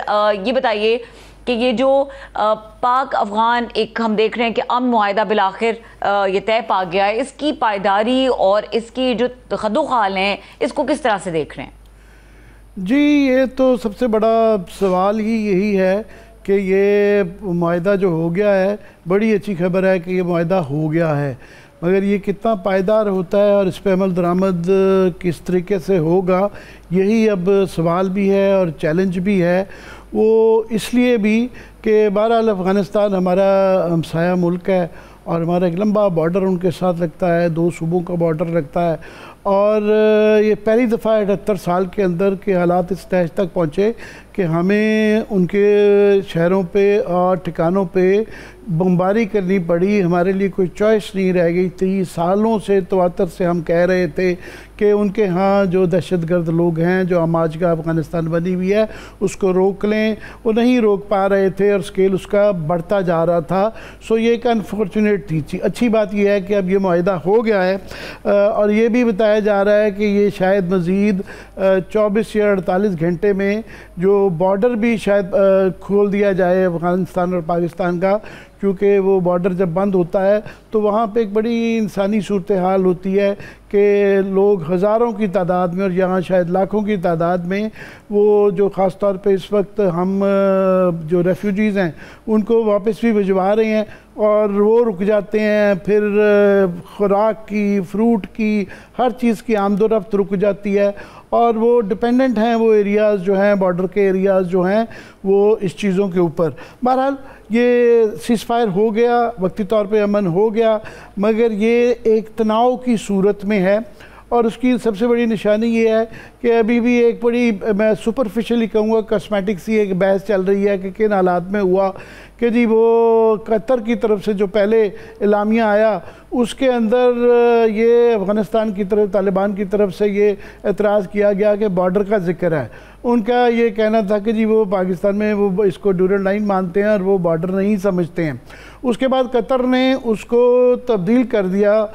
یہ بتائیے کہ یہ جو پاک افغان ایک ہم دیکھ رہے ہیں کہ امن معاہدہ بالآخر یہ طے پا گیا ہے، اس کی پائیداری اور اس کی جو خد و خال ہیں اس کو کس طرح سے دیکھ رہے ہیں؟ جی یہ تو سب سے بڑا سوال ہی یہی ہے کہ یہ معاہدہ جو ہو گیا ہے، بڑی اچھی خبر ہے کہ یہ معاہدہ ہو گیا ہے، مگر یہ کتنا پائیدار ہوتا ہے اور اس پہ عمل درآمد کس طریقے سے ہوگا، یہی اب سوال بھی ہے اور چیلنج بھی ہے۔ وہ اس لیے بھی کہ بہرحال افغانستان ہمارا ہمسایہ ملک ہے اور ہمارا ایک لمبا بارڈر ان کے ساتھ لگتا ہے، 2 صوبوں کا بارڈر لگتا ہے، اور یہ پہلی دفعہ 78 سال کے اندر کے حالات اس سٹیج تک پہنچے کہ ہمیں ان کے شہروں پہ اور ٹھکانوں پہ بمباری کرنی پڑی۔ ہمارے لیے کوئی چوائس نہیں رہ گئی تھی۔ سالوں سے تواتر سے ہم کہہ رہے تھے کہ ان کے ہاں جو دہشت گرد لوگ ہیں، جو آج کا افغانستان بنی ہوئی ہے، اس کو روک لیں، وہ نہیں روک پا رہے تھے اور اسکیل اس کا بڑھتا جا رہا تھا۔ سو یہ ایک انفارچونیٹ تھی۔ اچھی بات یہ ہے کہ اب یہ معاہدہ ہو گیا ہے اور یہ بھی بتایا جا رہا ہے کہ یہ شاید مزید 24 یا 48 گھنٹے میں جو بارڈر بھی شاید کھول دیا جائے افغانستان اور پاکستان کا، کیونکہ وہ بارڈر جب بند ہوتا ہے تو وہاں پہ ایک بڑی انسانی صورتحال ہوتی ہے کہ لوگ ہزاروں کی تعداد میں اور یہاں شاید لاکھوں کی تعداد میں، وہ جو خاص طور پہ اس وقت ہم جو ریفیوجیز ہیں ان کو واپس بھی بھجوا رہے ہیں اور وہ رک جاتے ہیں، پھر خوراک کی، فروٹ کی، ہر چیز کی آمد و رفت رک جاتی ہے اور وہ ڈیپینڈنٹ ہیں، وہ ایریاز جو ہیں، بارڈر کے ایریاز جو ہیں، وہ اس چیزوں کے اوپر۔ بہرحال یہ سیز فائر ہو گیا، وقتی طور پہ امن ہو گیا، مگر یہ ایک تناؤ کی صورت میں ہے اور اس کی سب سے بڑی نشانی یہ ہے کہ ابھی بھی ایک بڑی، میں سپرفیشلی کہوں گا، کاسمیٹک سی ایک بحث چل رہی ہے کہ کن حالات میں ہوا کہ جی وہ قطر کی طرف سے جو پہلے اعلامیہ آیا اس کے اندر یہ افغانستان کی طرف، طالبان کی طرف سے یہ اعتراض کیا گیا کہ بارڈر کا ذکر ہے۔ ان کا یہ کہنا تھا کہ جی وہ پاکستان میں وہ اس کو ڈیورنڈ لائن مانتے ہیں اور وہ بارڈر نہیں سمجھتے ہیں۔ اس کے بعد قطر نے اس کو تبدیل کر دیا،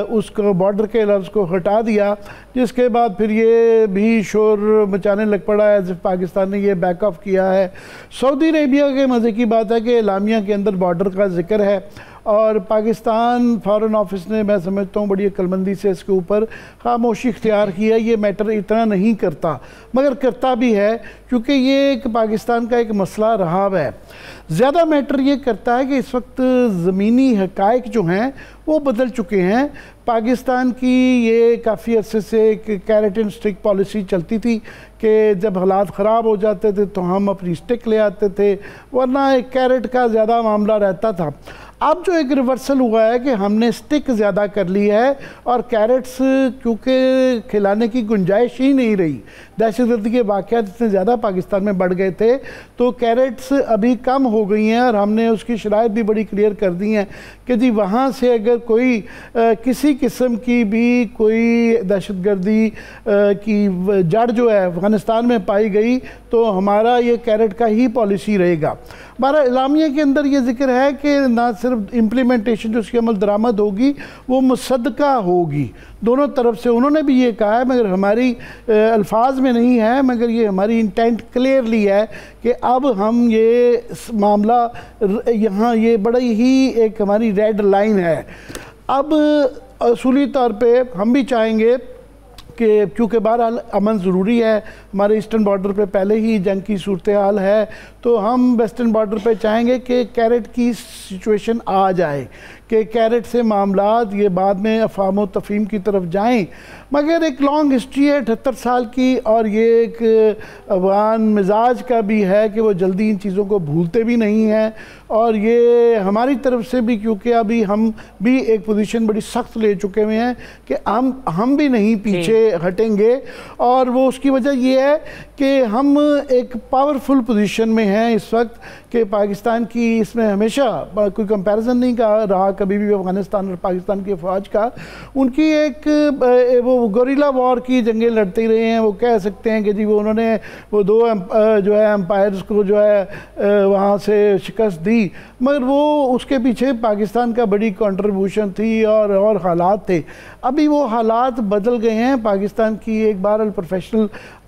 اس کو بارڈر کے لفظ کو ہٹا دیا، جس کے بعد پھر یہ بھی شور مچانے لگ پڑا ہے جب پاکستان نے یہ بیک آف کیا ہے۔ سعودی عربیہ کے مزے کی بات ہے کہ اعلامیہ کے اندر بارڈر کا ذکر ہے اور پاکستان فارن آفس نے، میں سمجھتا ہوں، بڑی عقل مندی سے اس کے اوپر خاموشی اختیار کی ہے۔ یہ میٹر اتنا نہیں کرتا مگر کرتا بھی ہے کیونکہ یہ ایک پاکستان کا ایک مسئلہ رہا ہے۔ زیادہ میٹر یہ کرتا ہے کہ اس وقت زمینی حقائق جو ہیں وہ بدل چکے ہیں۔ پاکستان کی یہ کافی عرصے سے ایک کیرٹ اینڈ سٹک پالیسی چلتی تھی کہ جب حالات خراب ہو جاتے تھے تو ہم اپنی سٹک لے آتے تھے، ورنہ ایک کیرٹ کا زیادہ معاملہ رہتا تھا۔ اب جو ایک ریورسل ہوا ہے کہ ہم نے سٹک زیادہ کر لی ہے اور کیرٹس کیونکہ کھلانے کی گنجائش ہی نہیں رہی، دہشت گردی کے واقعات اتنے زیادہ پاکستان میں بڑھ گئے تھے تو کیرٹس ابھی کم ہو گئی ہیں اور ہم نے اس کی شرائط بھی بڑی کلیئر کر دی ہیں کہ جی وہاں سے اگر کوئی کسی قسم کی بھی کوئی دہشت گردی کی جڑ جو ہے افغانستان میں پائی گئی تو ہمارا یہ کیرٹ کا ہی پالیسی رہے گا۔ بہرحال اعلامیہ کے اندر یہ ذکر ہے کہ نہ صرف امپلیمنٹیشن جو اس کی عمل درآمد ہوگی وہ مصدقہ ہوگی، دونوں طرف سے انہوں نے بھی یہ کہا ہے، مگر ہماری الفاظ میں نہیں ہے، مگر یہ ہماری انٹینٹ کلیئرلی ہے کہ اب ہم یہ معاملہ یہاں یہ بڑی ہی ایک ہماری ریڈ لائن ہے۔ اب اصولی طور پہ ہم بھی چاہیں گے کہ کیونکہ بہرحال امن ضروری ہے، ہمارے ایسٹرن بارڈر پہ پہلے ہی جنگ کی صورتحال ہے، تو ہم ویسٹرن بارڈر پہ چاہیں گے کہ کیرٹ کی سچویشن آ جائے، کہ کیرٹ سے معاملات یہ بعد میں افہام و تفہیم کی طرف جائیں، مگر ایک لانگ ہسٹری ہے 78 سال کی اور یہ ایک افغان مزاج کا بھی ہے کہ وہ جلدی ان چیزوں کو بھولتے بھی نہیں ہیں، اور یہ ہماری طرف سے بھی کیونکہ ابھی ہم بھی ایک پوزیشن بڑی سخت لے چکے ہوئے ہیں کہ ہم بھی نہیں پیچھے ہٹیں گے، اور وہ اس کی وجہ یہ ہے کہ ہم ایک پاورفل پوزیشن میں ہیں اس وقت کہ پاکستان کی اس میں ہمیشہ کوئی کمپیریزن نہیں رہا کبھی بھی افغانستان اور پاکستان کی افواج کا، ان کی ایک وہ گوریلا وار کی جنگیں لڑتے رہے ہیں۔ وہ کہہ سکتے ہیں کہ جی وہ انہوں نے وہ 2 جو ہے امپائرز کو جو ہے وہاں سے شکست دی، مگر وہ اس کے پیچھے پاکستان کا بڑی کنٹریبیوشن تھی اور حالات تھے۔ ابھی وہ حالات بدل گئے ہیں، پاکستان کی ایک بہرحال پروفیشنل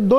2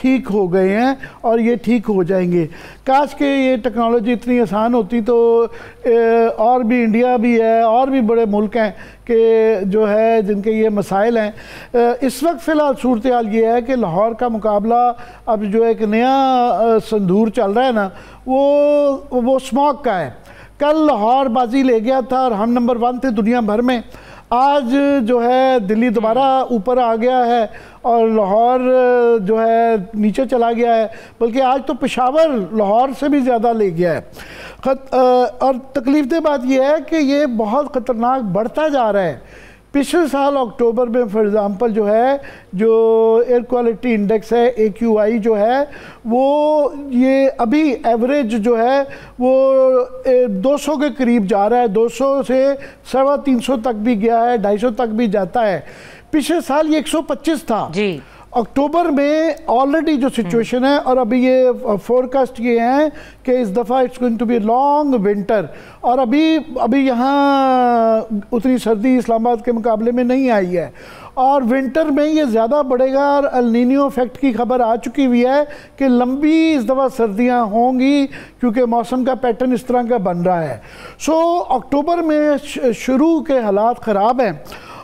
ٹھیک ہو گئے ہیں اور یہ ٹھیک ہو جائیں گے. کاش کہ یہ ٹیکنالوجی اتنی آسان ہوتی تو اور بھی انڈیا بھی ہے اور بھی بڑے ملک ہیں کہ جو ہے جن کے یہ مسائل ہیں. اس وقت فی الحال صورتحال یہ ہے کہ لاہور کا مقابلہ اب جو ایک نیا سندور چل رہا ہے نا وہ اسموگ کا ہے. کل لاہور بازی لے گیا تھا اور ہم نمبر 1 تھے دنیا بھر میں. آج جو ہے دلی دوبارہ اوپر آ گیا ہے اور لاہور جو ہے نیچے چلا گیا ہے, بلکہ آج تو پشاور لاہور سے بھی زیادہ لے گیا ہے. اور تکلیف دہ بات یہ ہے کہ یہ بہت خطرناک بڑھتا جا رہا ہے. پچھلے سال اکتوبر میں فار ایگزامپل جو ہے جو ایئر کوالٹی انڈیکس ہے AQI جو ہے وہ یہ ابھی ایوریج جو ہے وہ 200 کے قریب جا رہا ہے, 200 سے 350 تک بھی گیا ہے, 250 تک بھی جاتا ہے. پچھلے سال یہ 125 تھا. جی اکتوبر میں آلریڈی جو سچویشن ہے, اور ابھی یہ فورکاسٹ یہ ہیں کہ اس دفعہ it's going to be long winter, اور ابھی یہاں اتنی سردی اسلام آباد کے مقابلے میں نہیں آئی ہے, اور ونٹر میں یہ زیادہ بڑھے گا. اور النینیو افیکٹ کی خبر آ چکی ہوئی ہے کہ لمبی اس دفعہ سردیاں ہوں گی کیونکہ موسم کا پیٹرن اس طرح کا بن رہا ہے. سو اکتوبر میں شروع کے حالات خراب ہیں,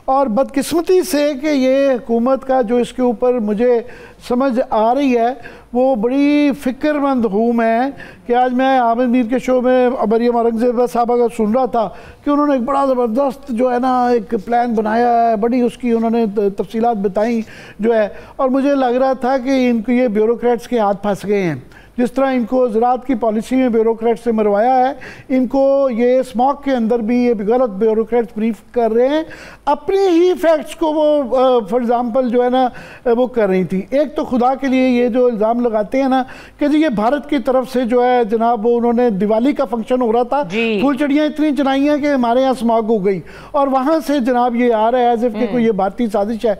اور بدقسمتی سے کہ یہ حکومت کا جو اس کے اوپر مجھے سمجھ آ رہی ہے وہ بڑی فکر مند ہوں میں کہ آج میں عامر میر کے شو میں مریم اورنگزیب صاحبہ کا سن رہا تھا کہ انہوں نے ایک بڑا زبردست جو ہے نا ایک پلان بنایا ہے, بڑی اس کی انہوں نے تفصیلات بتائیں جو ہے, اور مجھے لگ رہا تھا کہ ان کو یہ بیوروکریٹس کے ہاتھ پھنس گئے ہیں. جس طرح ان کو زراعت کی پالیسی میں بیوروکریٹ سے مروایا ہے, ان کو یہ اسموگ کے اندر بھی یہ غلط بیوروکریٹس بریف کر رہے ہیں. اپنی ہی فیکٹس کو وہ فار ایگزامپل جو ہے نا وہ کر رہی تھی. ایک تو خدا کے لیے یہ جو الزام لگاتے ہیں نا کہ جی یہ بھارت کی طرف سے جو ہے جناب وہ انہوں نے دیوالی کا فنکشن ہو رہا تھا, پھول چڑیاں اتنی چنائی ہیں کہ ہمارے یہاں اسموگ ہو گئی, اور وہاں سے جناب یہ آ رہا ہے ایز اف کہ کوئی یہ بھارتی سازش ہے.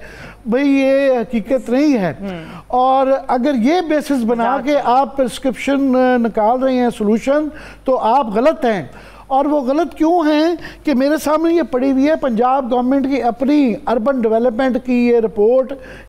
بھئی یہ حقیقت نہیں ہے. اور اگر یہ بیسس بنا کے آپ پرسکرپشن نکال رہے ہیں سولوشن تو آپ غلط ہیں. اور وہ غلط کیوں ہیں کہ میرے سامنے یہ پڑی ہوئی ہے پنجاب گورنمنٹ کی اپنی اربن ڈیولپمنٹ کی یہ رپورٹ